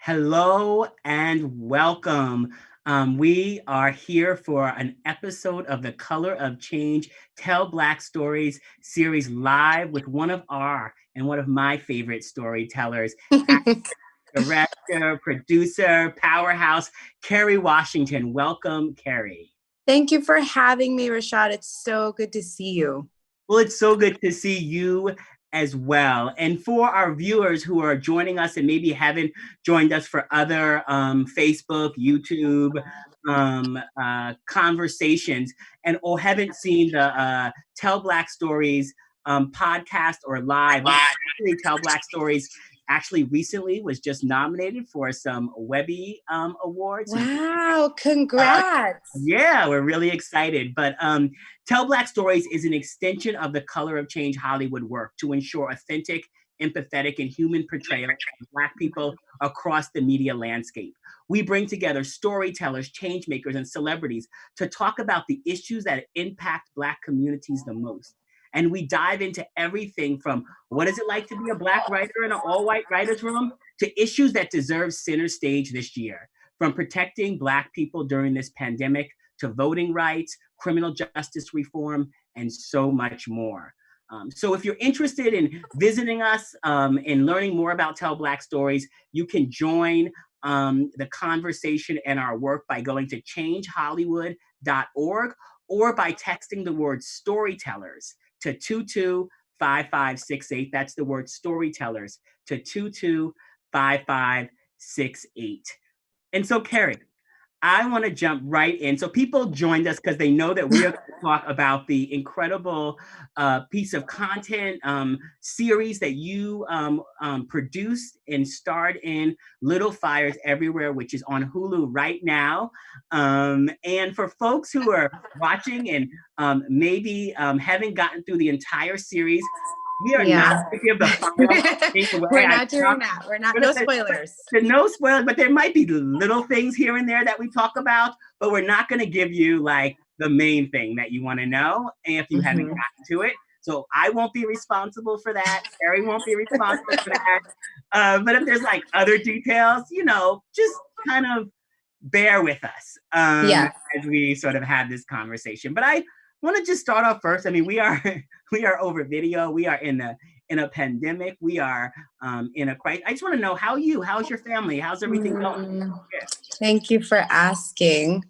Hello and welcome. We are here for an episode of the Color of Change Tell Black Stories series live with one of my favorite storytellers, director, producer, powerhouse, Kerry Washington. Welcome, Kerry. Thank you for having me, Rashad. It's so good to see you. Well, it's so good to see you as well. And for our viewers who are joining us and maybe haven't joined us for other Facebook, YouTube conversations, or haven't seen the Tell Black Stories podcast or live, Tell Black Stories actually recently was just nominated for some Webby awards. Wow, congrats. Yeah, we're really excited. But Tell Black Stories is an extension of the Color of Change Hollywood work to ensure authentic, empathetic, and human portrayal of Black people across the media landscape. We bring together storytellers, change makers, and celebrities to talk about the issues that impact Black communities the most. And we dive into everything from what is it like to be a Black writer in an all-white writer's room to issues that deserve center stage this year, from protecting Black people during this pandemic to voting rights, criminal justice reform, and so much more. So if you're interested in visiting us and learning more about Tell Black Stories, you can join the conversation and our work by going to changehollywood.org or by texting the word storytellers to 225568. That's the word storytellers to 225568. And so, Kerry, I want to jump right in. So people joined us because they know that we are going to talk about the incredible piece of content series that you produced and starred in, Little Fires Everywhere, which is on Hulu right now. And for folks who are watching and maybe haven't gotten through the entire series, we are not going to give the final takeaway. We're not doing that. We're not, no spoilers. No spoilers, but there might be little things here and there that we talk about, but we're not going to give you like the main thing that you want to know if you haven't gotten to it. So I won't be responsible for that. Kerry won't be responsible for that. But if there's like other details, just kind of bear with us as we sort of have this conversation. But I want to just start off first. I mean, we are over video. We are in a pandemic. We are in a crisis. I just want to know how's your family? How's everything going? Thank you for asking.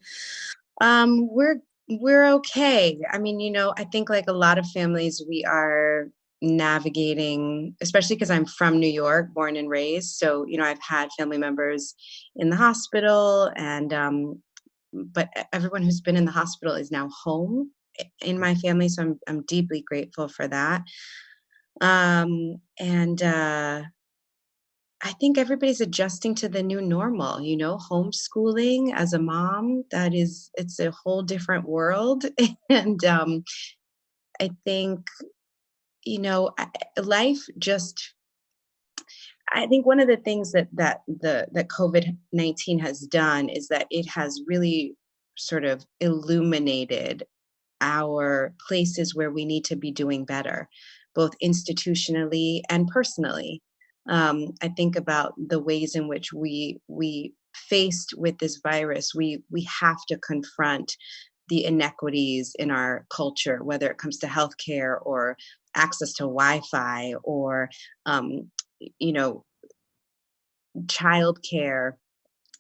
We're okay. I mean, I think like a lot of families, we are navigating, especially because I'm from New York, born and raised. So, I've had family members in the hospital but everyone who's been in the hospital is now home in my family. So I'm deeply grateful for that. I think everybody's adjusting to the new normal, homeschooling as a mom, it's a whole different world. And I think, life I think one of the things that COVID-19 has done is that it has really sort of illuminated our places where we need to be doing better, both institutionally and personally. I think about the ways in which we faced with this virus, we have to confront the inequities in our culture, whether it comes to healthcare or access to Wi-Fi or, childcare,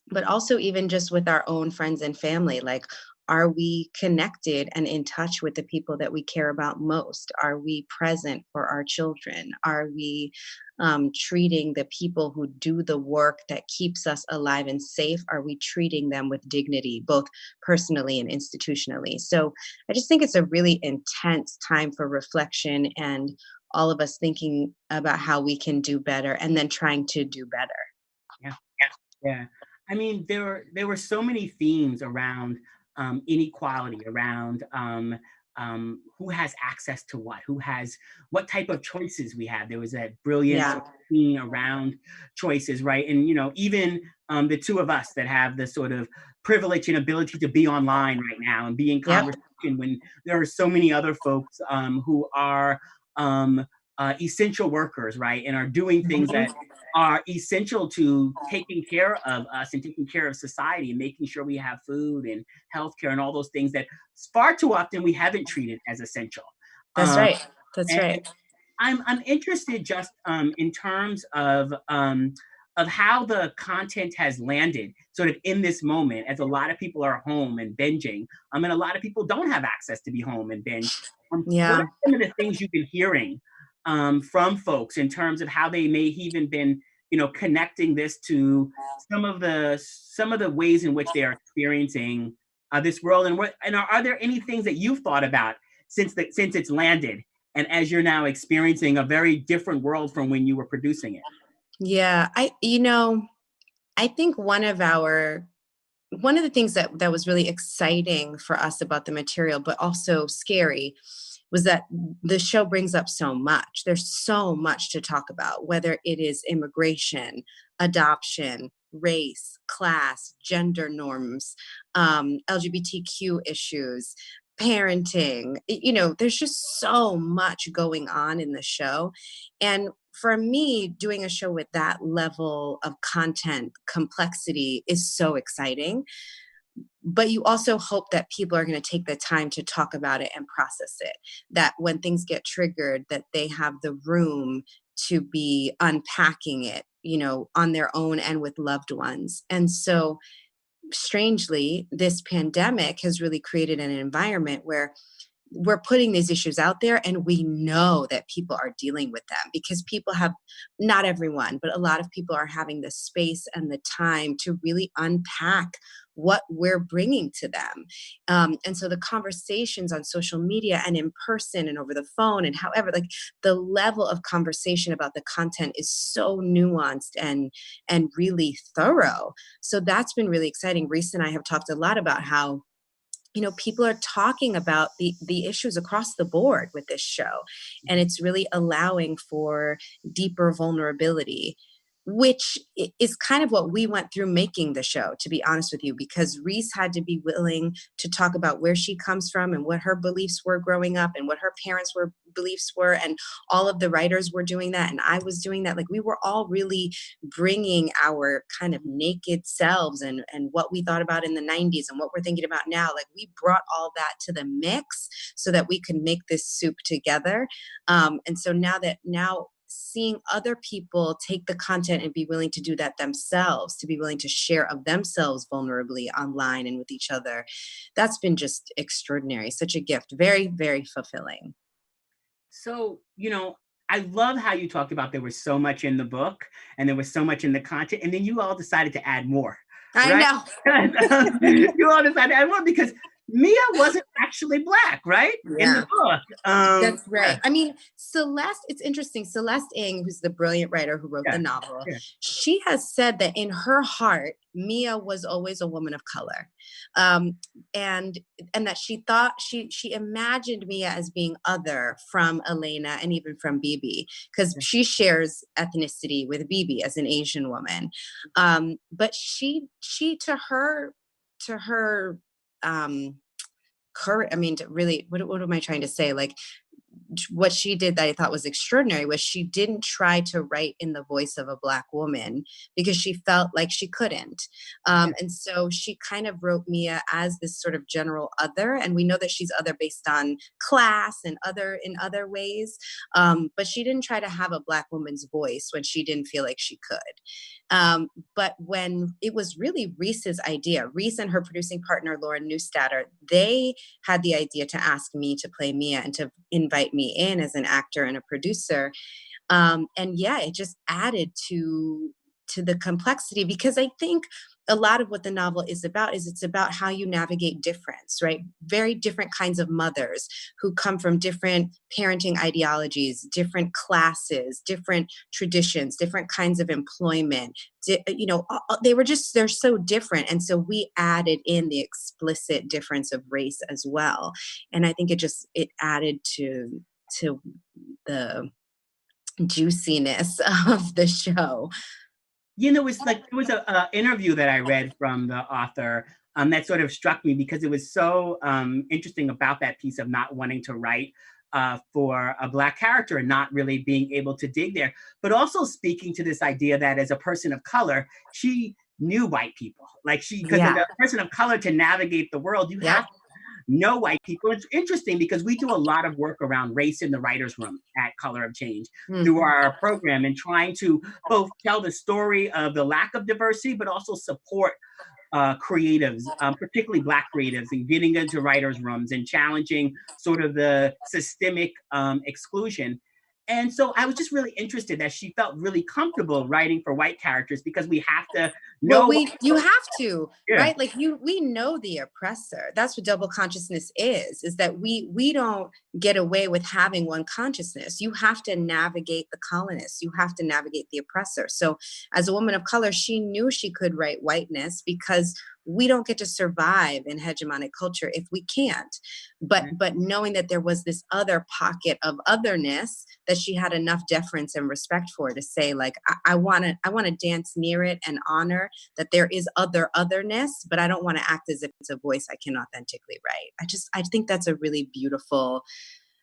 but also even just with our own friends and family. Like, are we connected and in touch with the people that we care about most? Are we present for our children? Are we treating the people who do the work that keeps us alive and safe? Are we treating them with dignity, both personally and institutionally? So I just think it's a really intense time for reflection and all of us thinking about how we can do better and then trying to do better. Yeah. I mean, there were so many themes around inequality, around who has access to what type of choices we have. There was that brilliant theme around choices, right? And, even the two of us that have the sort of privilege and ability to be online right now and be in conversation when there are so many other folks who are essential workers, right? And are doing things that are essential to taking care of us and taking care of society and making sure we have food and healthcare and all those things that far too often we haven't treated as essential. That's Um, right. That's and right. I'm interested just in terms of how the content has landed sort of in this moment, as a lot of people are home and binging, and a lot of people don't have access to be home and binge. What Yeah. are some of the things you've been hearing from folks in terms of how they may even been, connecting this to some of the ways in which they are experiencing this world, and are there any things that you've thought about since it's landed, and as you're now experiencing a very different world from when you were producing it? Yeah. I think one of the things that was really exciting for us about the material, but also scary, was that the show brings up so much. There's so much to talk about, whether it is immigration, adoption, race, class, gender norms, LGBTQ issues, parenting. There's just so much going on in the show. And for me, doing a show with that level of content complexity is so exciting, but you also hope that people are going to take the time to talk about it and process it, that when things get triggered, that they have the room to be unpacking it, on their own and with loved ones. And so strangely, this pandemic has really created an environment where we're putting these issues out there, and we know that people are dealing with them, because people have, not everyone, but a lot of people are having the space and the time to really unpack what we're bringing to them. And so the conversations on social media and in person and over the phone and however, like, the level of conversation about the content is so nuanced and really thorough. So that's been really exciting. Reese and I have talked a lot about how people are talking about the issues across the board with this show, and it's really allowing for deeper vulnerability, which is kind of what we went through making the show, to be honest with you, because Reese had to be willing to talk about where she comes from and what her beliefs were growing up and what her beliefs were, and all of the writers were doing that, and I was doing that. Like, we were all really bringing our kind of naked selves and what we thought about in the 90s and what we're thinking about now. Like, we brought all that to the mix so that we could make this soup together. And so now seeing other people take the content and be willing to do that themselves, to be willing to share of themselves vulnerably online and with each other, that's been just extraordinary. Such a gift. Very, very fulfilling. So, I love how you talked about there was so much in the book and there was so much in the content, and then you all decided to add more, I right? know. You all decided to add more because Mia wasn't actually Black, right? In the Yeah. book. That's Yeah, right. I mean, Celeste, it's interesting. Celeste Ng, who's the brilliant writer who wrote the yeah, novel, yeah. she has said that in her heart, Mia was always a woman of color. And that she thought she imagined Mia as being other from Elena and even from Bibi, because she shares ethnicity with Bibi as an Asian woman. But she to her courage. I mean, really, what am I trying to say? Like, what she did that I thought was extraordinary was she didn't try to write in the voice of a Black woman because she felt like she couldn't. And so she kind of wrote Mia as this sort of general other. And we know that she's other based on class and other in other ways. But she didn't try to have a Black woman's voice when she didn't feel like she could. But when it was really Reese's idea, Reese and her producing partner, Lauren Neustatter, they had the idea to ask me to play Mia and to invite me in as an actor and a producer. And yeah, it just added to the complexity, because I think a lot of what the novel is about is it's about how you navigate difference, right? Very different kinds of mothers who come from different parenting ideologies, different classes, different traditions, different kinds of employment. They're so different. And so we added in the explicit difference of race as well. And I think it added to the juiciness of the show. It was a interview that I read from the author that sort of struck me because it was so interesting about that piece of not wanting to write for a Black character and not really being able to dig there, but also speaking to this idea that as a person of color, she knew white people. Like because as a person of color to navigate the world, you have to know white people. It's interesting because we do a lot of work around race in the writer's room at Color of Change through our program and trying to both tell the story of the lack of diversity, but also support creatives, particularly Black creatives, and getting into writers' rooms and challenging sort of the systemic exclusion. And so I was just really interested that she felt really comfortable writing for white characters because we have to know. Well, you have to, Yeah. right? Like we know the oppressor. That's what double consciousness is that we don't get away with having one consciousness. You have to navigate the colonists. You have to navigate the oppressor. So as a woman of color, she knew she could write whiteness because we don't get to survive in hegemonic culture if we can't. But knowing that there was this other pocket of otherness that she had enough deference and respect for to say, like, I want to dance near it and honor that there is otherness, but I don't want to act as if it's a voice I can authentically write. I think that's a really beautiful.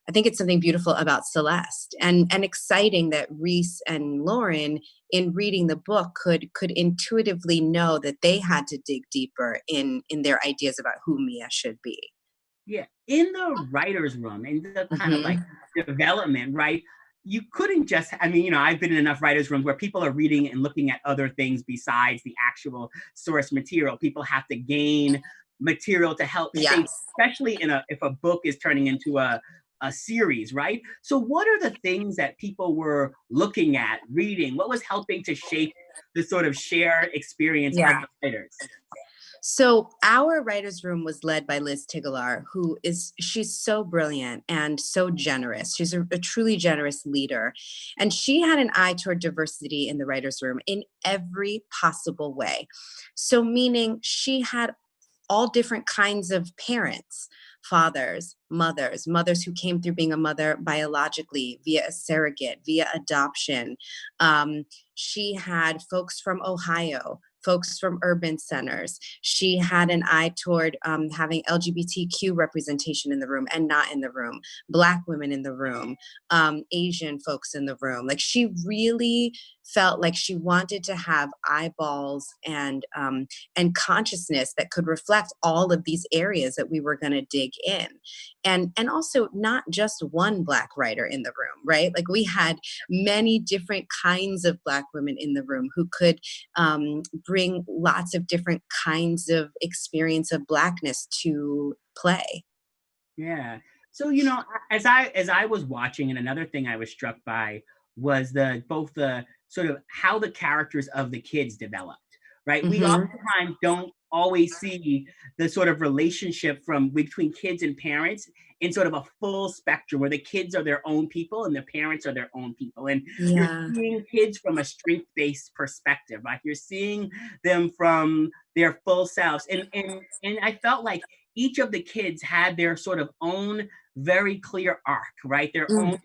I think it's something beautiful about Celeste and exciting that Reese and Lauren in reading the book could intuitively know that they had to dig deeper in their ideas about who Mia should be. Yeah, in the writer's room, in the kind of like development, right? You couldn't just, I mean, I've been in enough writers' rooms where people are reading and looking at other things besides the actual source material. People have to gain material to help shape, especially if a book is turning into a series, right? So what are the things that people were looking at, reading? What was helping to shape the sort of shared experience of the writers? So our writer's room was led by Liz Tigelaar, she's so brilliant and so generous. She's a truly generous leader. And she had an eye toward diversity in the writer's room in every possible way. So meaning she had all different kinds of parents, fathers, mothers who came through being a mother biologically, via a surrogate, via adoption. She had folks from Ohio, folks from urban centers. She had an eye toward having LGBTQ representation in the room and not in the room, Black women in the room, Asian folks in the room. Like she really felt like she wanted to have eyeballs and consciousness that could reflect all of these areas that we were going to dig in. And also not just one Black writer in the room, right? Like we had many different kinds of Black women in the room who could bring lots of different kinds of experience of Blackness to play. Yeah. So, as I was watching, and another thing I was struck by was both the sort of how the characters of the kids developed, right? We oftentimes don't always see the sort of relationship between kids and parents in sort of a full spectrum where the kids are their own people and the parents are their own people. And you're seeing kids from a strength-based perspective, like you're seeing them from their full selves. And I felt like each of the kids had their sort of own very clear arc, right? Their own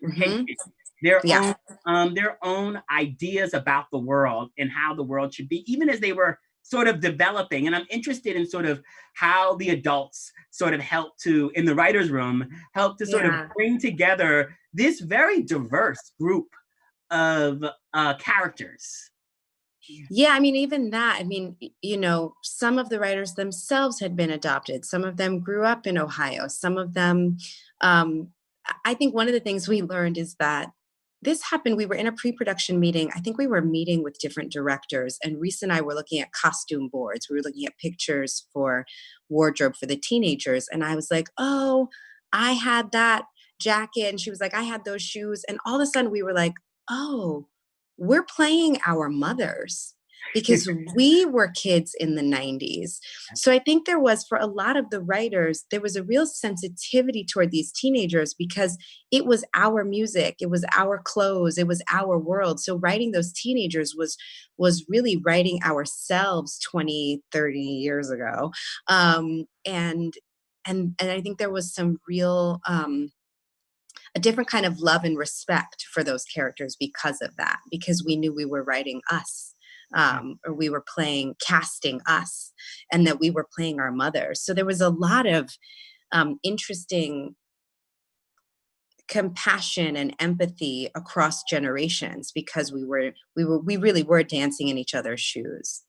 their own ideas about the world and how the world should be, even as they were sort of developing. And I'm interested in sort of how the adults sort of in the writer's room, help to sort of bring together this very diverse group of characters. Yeah, I mean, even that, some of the writers themselves had been adopted. Some of them grew up in Ohio. Some of them, I think one of the things we learned is that this happened. We were in a pre-production meeting. I think we were meeting with different directors, and Reese and I were looking at costume boards. We were looking at pictures for wardrobe for the teenagers. And I was like, oh, I had that jacket. And she was like, I had those shoes. And all of a sudden we were like, oh, we're playing our mothers because we were kids in the 90s. So I think there was, for a lot of the writers, there was a real sensitivity toward these teenagers because it was our music, it was our clothes, it was our world. So writing those teenagers was really writing ourselves 20, 30 years ago. And I think there was some real a different kind of love and respect for those characters because of that, because we knew we were writing us, or we were casting us, and that we were playing our mothers. So there was a lot of interesting compassion and empathy across generations because we really were dancing in each other's shoes.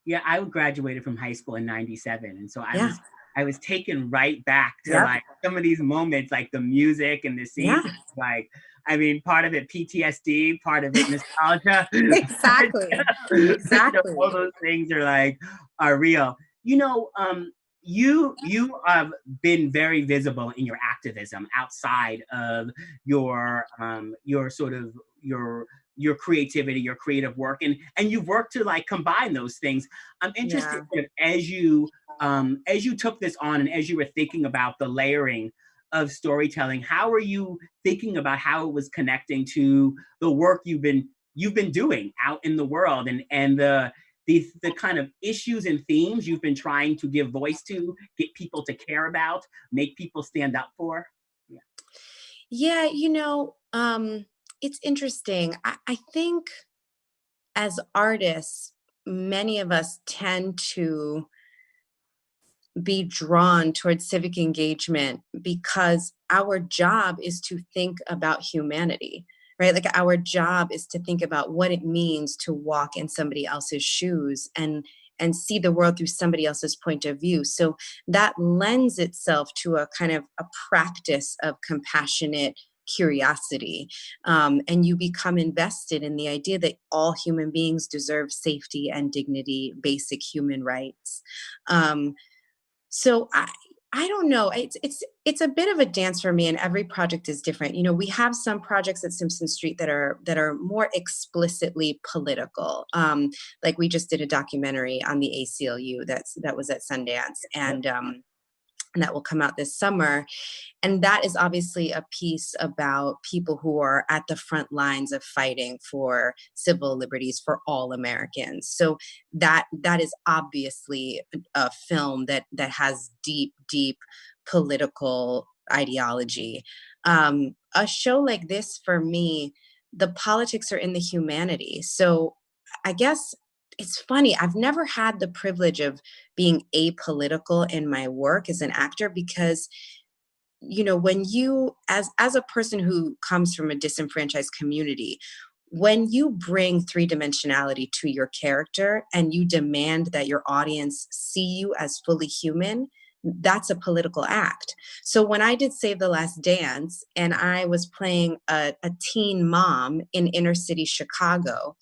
Yeah, I graduated from high school in '97, and so Yeah. I was taken right back to Yep. like some of these moments, like the music and the scenes. Yeah. Like, I mean, part of it PTSD, part of it nostalgia. Exactly. All Exactly. those things are real. You know, you have been very visible in your activism outside of your sort of your creativity, your creative work, and you've worked to like combine those things. I'm interested Yeah. if, as you took this on and as you were thinking about the layering of storytelling, how are you thinking about how it was connecting to the work you've been doing out in the world, and the kind of issues and themes you've been trying to give voice to, get people to care about, make people stand up for? Yeah. Yeah, it's interesting. I think as artists, many of us tend to be drawn towards civic engagement because our job is to think about humanity, right? Like our job is to think about what it means to walk in somebody else's shoes and see the world through somebody else's point of view. So that lends itself to a kind of a practice of compassionate curiosity. And you become invested in the idea that all human beings deserve safety and dignity, basic human rights. Um, so I don't know. It's a bit of a dance for me, and every project is different. We have some projects at Simpson Street that are more explicitly political. Like we just did a documentary on the ACLU that was at Sundance, and that will come out this summer. And that is obviously a piece about people who are at the front lines of fighting for civil liberties for all Americans. So that is obviously a film that has deep, deep political ideology. A show like this, for me, the politics are in the humanity. So I guess it's funny. I've never had the privilege of being apolitical in my work as an actor because when you as a person who comes from a disenfranchised community, when you bring three-dimensionality to your character and you demand that your audience see you as fully human, that's a political act. So when I did Save the Last Dance and I was playing a teen mom in inner city Chicago,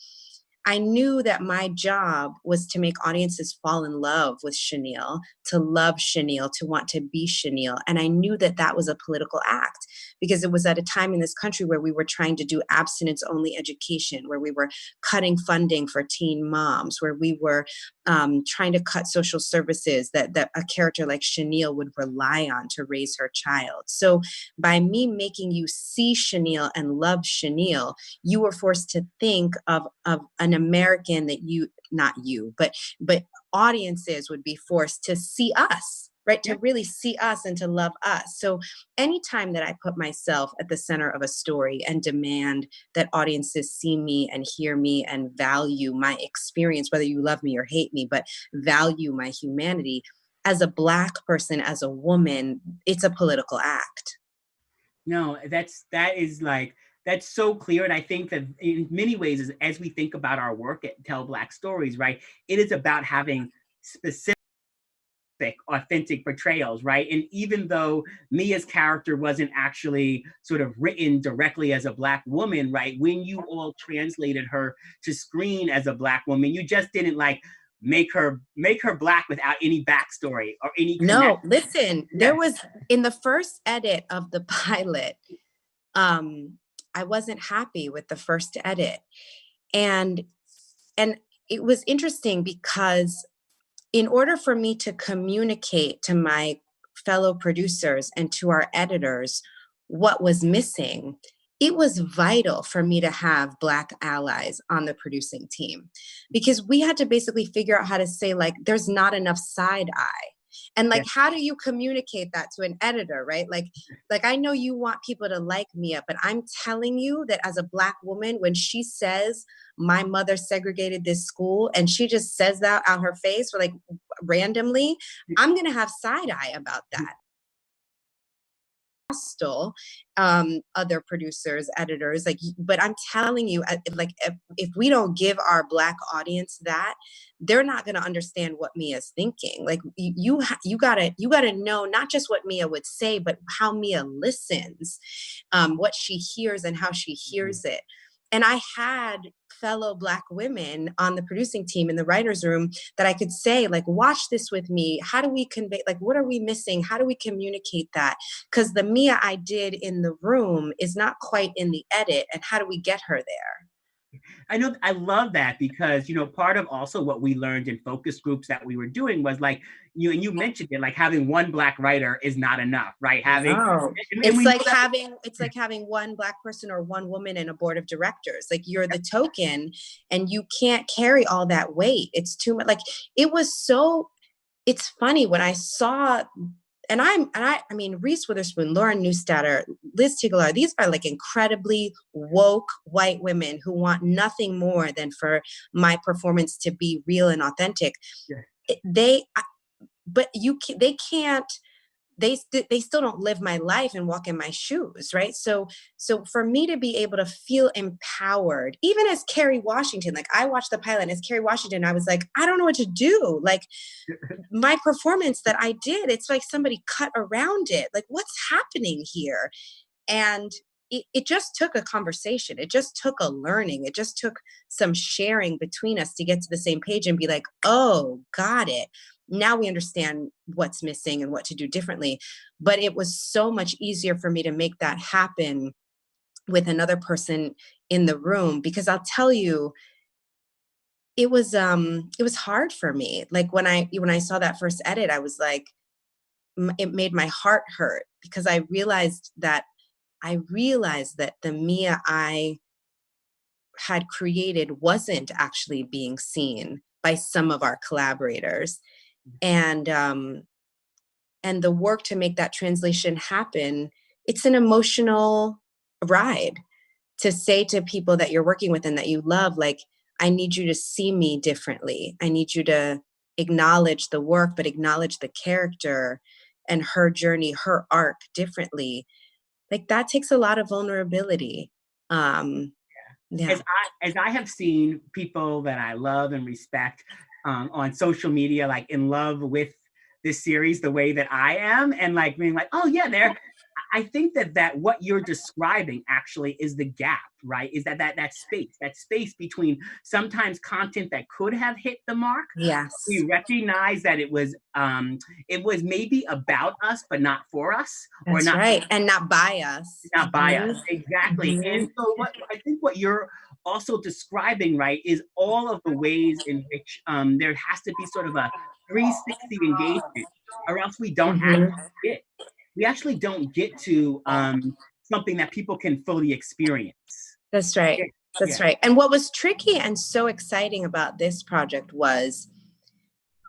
I knew that my job was to make audiences fall in love with Chenille, to love Chenille, to want to be Chenille. And I knew that that was a political act because it was at a time in this country where we were trying to do abstinence only education, where we were cutting funding for teen moms, where we were trying to cut social services that a character like Chenille would rely on to raise her child. So by me making you see Chenille and love Chenille, you were forced to think of an American that not you, but audiences would be forced to see us, right? Yeah. To really see us and to love us. So anytime that I put myself at the center of a story and demand that audiences see me and hear me and value my experience, whether you love me or hate me, but value my humanity, as a Black person, as a woman, it's a political act. No, that's so clear. And I think that in many ways, as we think about our work at Tell Black Stories, right, it is about having specific, authentic portrayals, right? And even though Mia's character wasn't actually sort of written directly as a Black woman, right, when you all translated her to screen as a Black woman, you just didn't like make her Black without any backstory or any connection. No, listen, there Yeah. was in the first edit of the pilot, um, I wasn't happy with the first edit. And and it was interesting because in order for me to communicate to my fellow producers and to our editors what was missing, it was vital for me to have Black allies on the producing team because we had to basically figure out how to say, like, there's not enough side eye. And Yeah. like, how do you communicate that to an editor, right? Like I know you want people to like Mia, but I'm telling you that as a Black woman, when she says my mother segregated this school and she just says that out her face or like randomly, I'm going to have side eye about that. hostile, other producers, editors, like, but I'm telling you, like, if we don't give our Black audience that, they're not going to understand what Mia's thinking. Like, you gotta know not just what Mia would say, but how Mia listens, what she hears and how she hears it. And I had fellow Black women on the producing team in the writer's room that I could say, like, watch this with me. How do we convey, like, what are we missing? How do we communicate that? Because the Mia I did in the room is not quite in the edit. And how do we get her there? I know, I love that because, part of also what we learned in focus groups that we were doing was like, and you mentioned it, like having one Black writer is not enough, right? No. And It's we like know that. having one Black person or one woman in a board of directors. Like, you're the token and you can't carry all that weight. It's too much. Like, it's funny when I saw, I mean, Reese Witherspoon, Lauren Neustadter, Liz Tigelaar, these are like incredibly woke white women who want nothing more than for my performance to be real and authentic. Yeah. But they can't, they still don't live my life and walk in my shoes, right? So for me to be able to feel empowered, even as Kerry Washington, like, I watched the pilot as Kerry Washington, I was like, I don't know what to do. Like, my performance that I did, it's like somebody cut around it. Like, what's happening here? And it just took a conversation. It just took a learning. It just took some sharing between us to get to the same page and be like, oh, got it. Now we understand what's missing and what to do differently. But it was so much easier for me to make that happen with another person in the room, because I'll tell you, it was hard for me. Like, when I saw that first edit, I was like, it made my heart hurt, because I realized that the Mia I had created wasn't actually being seen by some of our collaborators. And the work to make that translation happen, it's an emotional ride to say to people that you're working with and that you love, like, I need you to see me differently. I need you to acknowledge the work, but acknowledge the character and her journey, her arc differently. Like, that takes a lot of vulnerability. Yeah. As I have seen people that I love and respect on social media, like in love with this series the way that I am, and like being like, oh yeah, I think that what you're describing actually is the gap, right? Is that space between sometimes content that could have hit the mark. Yes. We recognize that it was maybe about us, but not for us, That's or not right, and not by us. not by us. Exactly. Mhm. And so what you're also describing, right, is all of the ways in which there has to be sort of a 360 engagement, or else we actually don't get to something that people can fully experience. That's right. Yeah. That's Yeah. right. And what was tricky and so exciting about this project was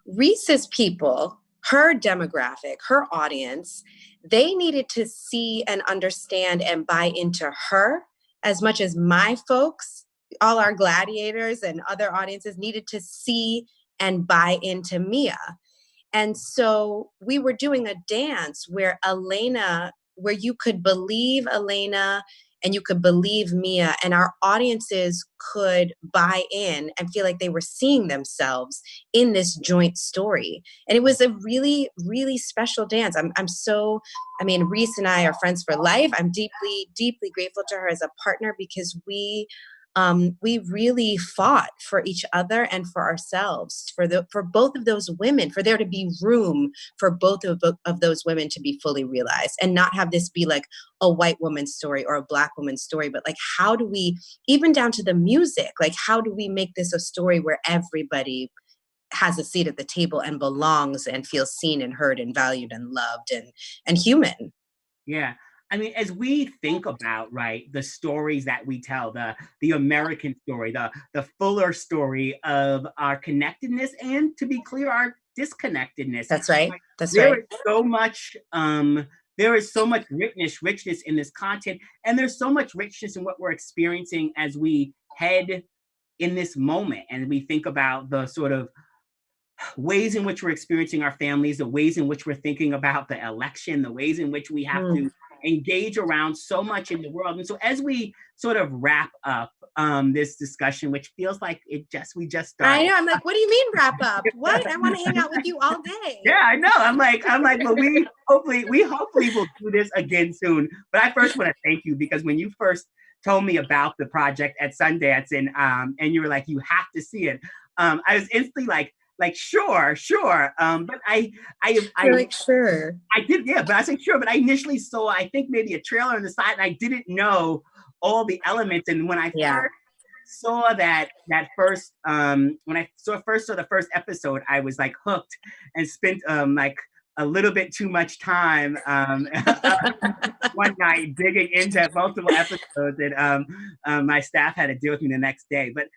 Reese's people, her demographic, her audience, they needed to see and understand and buy into her as much as my folks, all our gladiators and other audiences, needed to see and buy into Mia. And so we were doing a dance where you could believe Elena and you could believe Mia, and our audiences could buy in and feel like they were seeing themselves in this joint story. And it was a really, really special dance. Reese and I are friends for life. I'm deeply, deeply grateful to her as a partner, because we really fought for each other and for ourselves, for both of those women, for there to be room for both of those women to be fully realized, and not have this be like a white woman's story or a Black woman's story, but like, how do we, even down to the music, like, how do we make this a story where everybody has a seat at the table and belongs and feels seen and heard and valued and loved and human? Yeah. I mean, as we think about, right, the stories that we tell, the American story, the fuller story of our connectedness, and, to be clear, our disconnectedness. That's right. That's there right. Is so much there is so much richness in this content, and there's so much richness in what we're experiencing as we head in this moment, and we think about the sort of ways in which we're experiencing our families, the ways in which we're thinking about the election, the ways in which we have to engage around so much in the world. And so as we sort of wrap up this discussion, which feels like we just started. I know. I'm like, what do you mean wrap up? What? I want to hang out with you all day. Yeah, I know. I'm like, well, we hopefully will do this again soon. But I first want to thank you, because when you first told me about the project at Sundance, and you were like, you have to see it, I was instantly like sure. But You're like, sure. I did, yeah, but I said sure. But I initially saw, I think, maybe a trailer on the side, and I didn't know all the elements. And when I first saw that first, when I first saw the first episode, I was like hooked, and spent like a little bit too much time one night digging into multiple episodes, and my staff had to deal with me the next day. But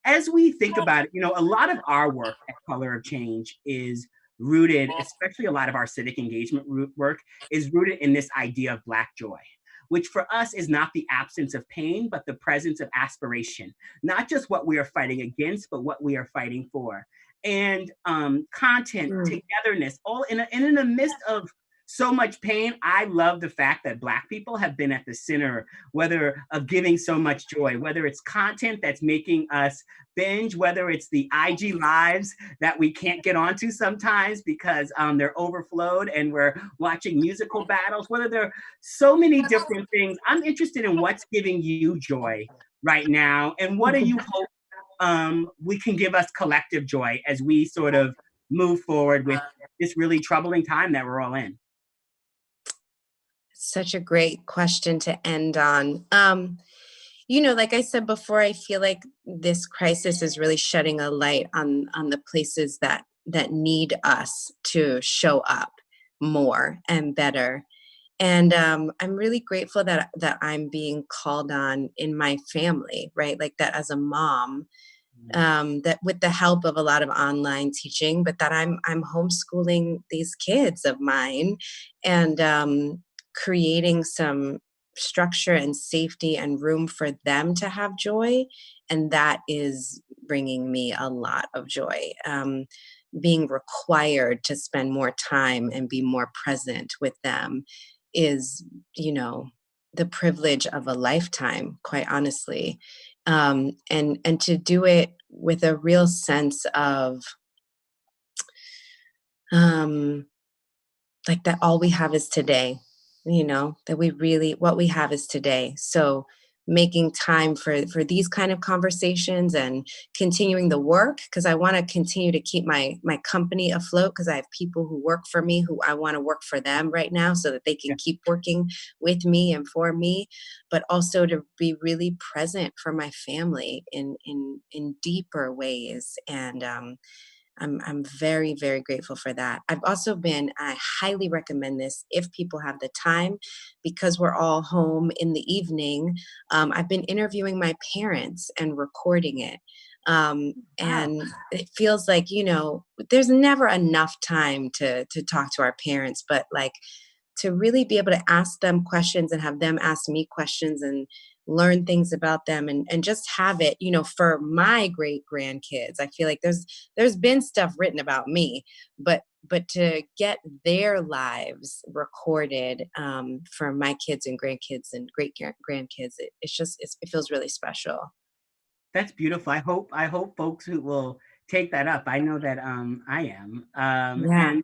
as we think about it, a lot of our work at Color of Change is rooted, especially a lot of our civic engagement work is rooted in this idea of Black joy, which for us is not the absence of pain, but the presence of aspiration, not just what we are fighting against, but what we are fighting for. And content, togetherness, all in the midst of so much pain. I love the fact that Black people have been at the center, whether of giving so much joy, whether it's content that's making us binge, whether it's the IG lives that we can't get onto sometimes because they're overflowed and we're watching musical battles, whether there are so many different things. I'm interested in what's giving you joy right now, and what do you hope we can give us collective joy as we sort of move forward with this really troubling time that we're all in. Such a great question to end on. Like I said before, I feel like this crisis is really shedding a light on the places that need us to show up more and better. And I'm really grateful that I'm being called on in my family, right? Like that as a mom, that with the help of a lot of online teaching, but that I'm homeschooling these kids of mine, and creating some structure and safety and room for them to have joy. And that is bringing me a lot of joy. Being required to spend more time and be more present with them is, the privilege of a lifetime, quite honestly. And to do it with a real sense of, like that all we have is today, that what we have is today. So making time for these kind of conversations and continuing the work, because I want to continue to keep my company afloat, because I have people who work for me who I want to work for them right now so that they can keep working with me and for me, but also to be really present for my family in deeper ways. And I'm very, very grateful for that. I highly recommend this if people have the time, because we're all home in the evening. I've been interviewing my parents and recording it. And it feels like, there's never enough time to talk to our parents, but like to really be able to ask them questions and have them ask me questions and learn things about them, and just have it, for my great grandkids. I feel like there's been stuff written about me, but to get their lives recorded, for my kids and grandkids and great grandkids, it feels really special. That's beautiful. I hope folks who will take that up. I know that I am.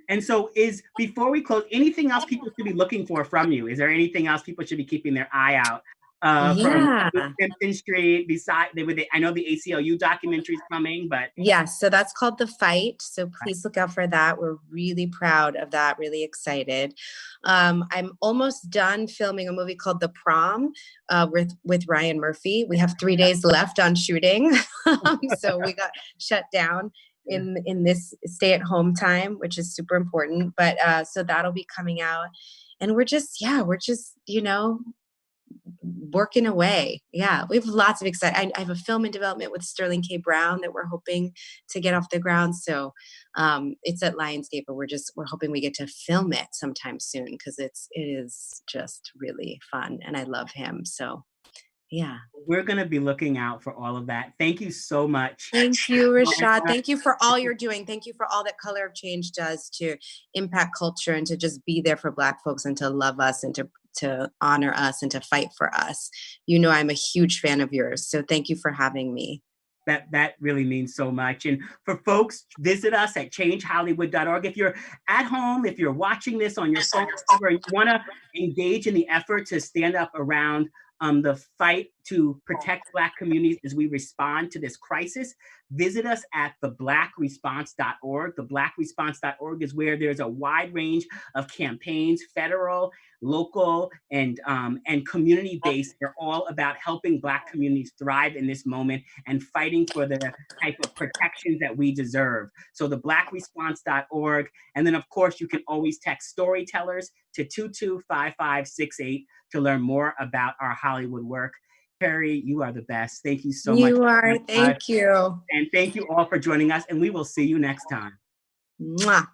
And so before we close, anything else people should be looking for from you? Is there anything else people should be keeping their eye out from Simpson Street? I know the ACLU documentary is coming, but yes, so that's called The Fight. So please look out for that. We're really proud of that. Really excited. I'm almost done filming a movie called The Prom with Ryan Murphy. We have 3 days left on shooting, so we got shut down in this stay-at-home time, which is super important. But so that'll be coming out, and we're just working away. Yeah, we have lots of exciting. I have a film in development with Sterling K. Brown that we're hoping to get off the ground. So it's at Lionsgate, but we're hoping we get to film it sometime soon, because it is just really fun, and I love him. So yeah, we're going to be looking out for all of that. Thank you so much. Thank you, Rashad. Thank you for all you're doing. Thank you for all that Color of Change does to impact culture and to just be there for Black folks and to love us and to to honor us and to fight for us. You know, I'm a huge fan of yours. So thank you for having me. That really means so much. And for folks, visit us at changehollywood.org. If you're at home, if you're watching this on your phone, or you want to engage in the effort to stand up around the fight to protect Black communities as we respond to this crisis, visit us at theblackresponse.org. Theblackresponse.org is where there's a wide range of campaigns, federal, local, and community-based. They're all about helping Black communities thrive in this moment and fighting for the type of protections that we deserve. So theblackresponse.org. And then, of course, you can always text storytellers to 225568 to learn more about our Hollywood work. Kerry, you are the best. Thank you so much. You are. Thank you. And thank you all for joining us, and we will see you next time. Mwah.